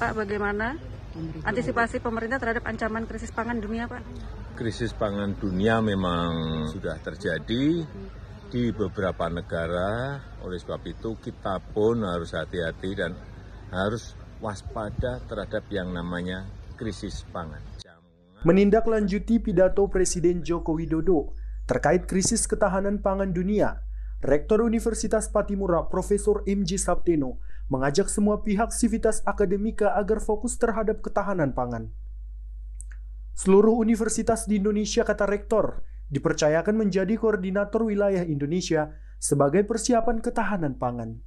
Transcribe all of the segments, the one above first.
Pak, bagaimana antisipasi pemerintah terhadap ancaman krisis pangan dunia, Pak? Krisis pangan dunia memang sudah terjadi di beberapa negara. Oleh sebab itu kita pun harus hati-hati dan harus waspada terhadap yang namanya krisis pangan. Menindaklanjuti pidato Presiden Joko Widodo terkait krisis ketahanan pangan dunia, Rektor Universitas Pattimura Profesor M.J. Sapteno mengajak semua pihak sivitas akademika agar fokus terhadap ketahanan pangan. Seluruh universitas di Indonesia, kata Rektor, dipercayakan menjadi koordinator wilayah Indonesia sebagai persiapan ketahanan pangan.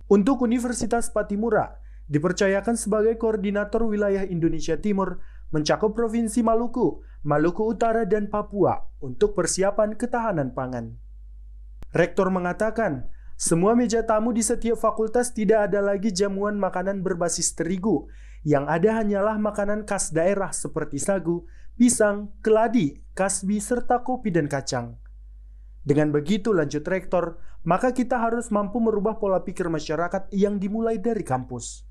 Untuk Universitas Pattimura, dipercayakan sebagai koordinator wilayah Indonesia Timur mencakup Provinsi Maluku, Maluku Utara, dan Papua untuk persiapan ketahanan pangan. Rektor mengatakan, semua meja tamu di setiap fakultas tidak ada lagi jamuan makanan berbasis terigu. Yang ada hanyalah makanan khas daerah seperti sagu, pisang, keladi, kasbi, serta kopi dan kacang. Dengan begitu, lanjut Rektor, maka kita harus mampu merubah pola pikir masyarakat yang dimulai dari kampus.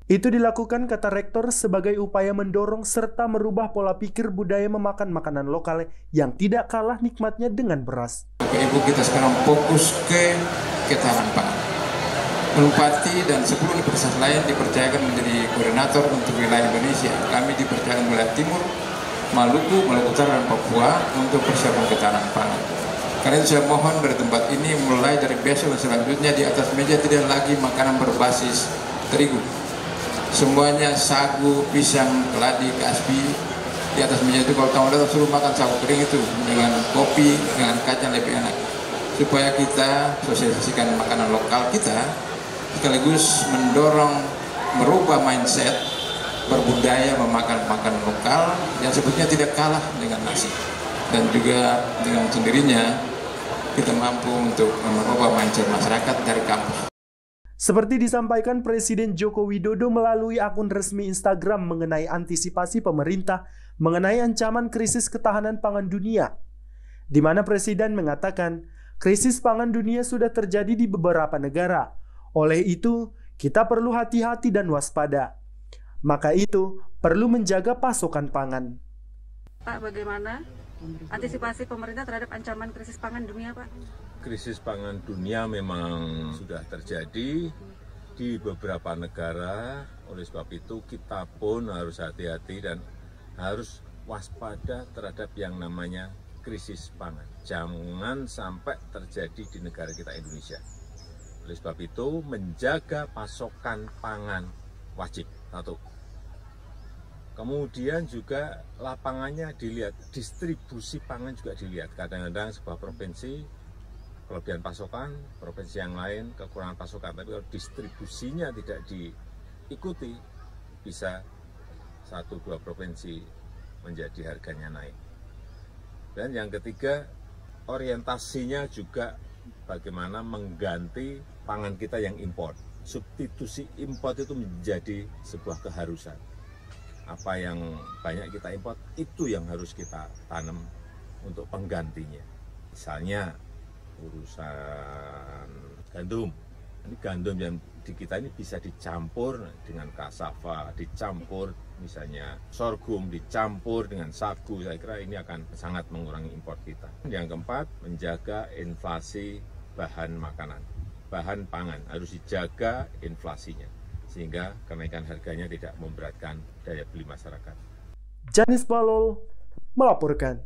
Itu dilakukan, kata Rektor, sebagai upaya mendorong serta merubah pola pikir budaya memakan makanan lokal yang tidak kalah nikmatnya dengan beras. Ibu kita sekarang fokus ke ketahanan pangan. Bupati dan 10 universitas lain dipercayakan menjadi koordinator untuk wilayah Indonesia. Kami dipercayakan wilayah Timur, Maluku, Maluku Utara, dan Papua untuk persiapan ketahanan pangan. Karena itu saya mohon dari tempat ini mulai dari besok dan selanjutnya di atas meja tidak lagi makanan berbasis terigu. Semuanya sagu, pisang, keladi, kasbi. Di atas meja itu kalau tamu datang suruh makan sagu kering itu dengan kopi, dengan kacang lebih enak. Supaya kita sosialisasikan makanan lokal kita, sekaligus mendorong merubah mindset berbudaya memakan makanan lokal yang sebetulnya tidak kalah dengan nasi. Dan juga dengan sendirinya kita mampu untuk merubah mindset masyarakat dari kampus. Seperti disampaikan Presiden Joko Widodo melalui akun resmi Instagram mengenai antisipasi pemerintah mengenai ancaman krisis ketahanan pangan dunia, di mana Presiden mengatakan krisis pangan dunia sudah terjadi di beberapa negara. Oleh itu, kita perlu hati-hati dan waspada. Maka itu perlu menjaga pasokan pangan. Pak, bagaimana antisipasi pemerintah terhadap ancaman krisis pangan dunia, Pak? Krisis pangan dunia memang sudah terjadi di beberapa negara. Oleh sebab itu kita pun harus hati-hati dan harus waspada terhadap yang namanya krisis pangan. Jangan sampai terjadi di negara kita Indonesia. Oleh sebab itu menjaga pasokan pangan wajib. Satu. Kemudian juga lapangannya dilihat, distribusi pangan juga dilihat. Kadang-kadang sebuah provinsi kelebihan pasokan, provinsi yang lain kekurangan pasokan, tapi kalau distribusinya tidak diikuti, bisa 1-2 provinsi menjadi harganya naik. Dan yang ketiga, orientasinya juga bagaimana mengganti pangan kita yang impor. Substitusi impor itu menjadi sebuah keharusan. Apa yang banyak kita impor, itu yang harus kita tanam untuk penggantinya. Misalnya, urusan gandum. Ini gandum yang di kita ini bisa dicampur dengan cassava, dicampur misalnya sorghum, dicampur dengan sagu. Saya kira ini akan sangat mengurangi impor kita. Yang keempat, menjaga inflasi bahan makanan. Bahan pangan harus dijaga inflasinya sehingga kenaikan harganya tidak memberatkan daya beli masyarakat. Janis Balol melaporkan.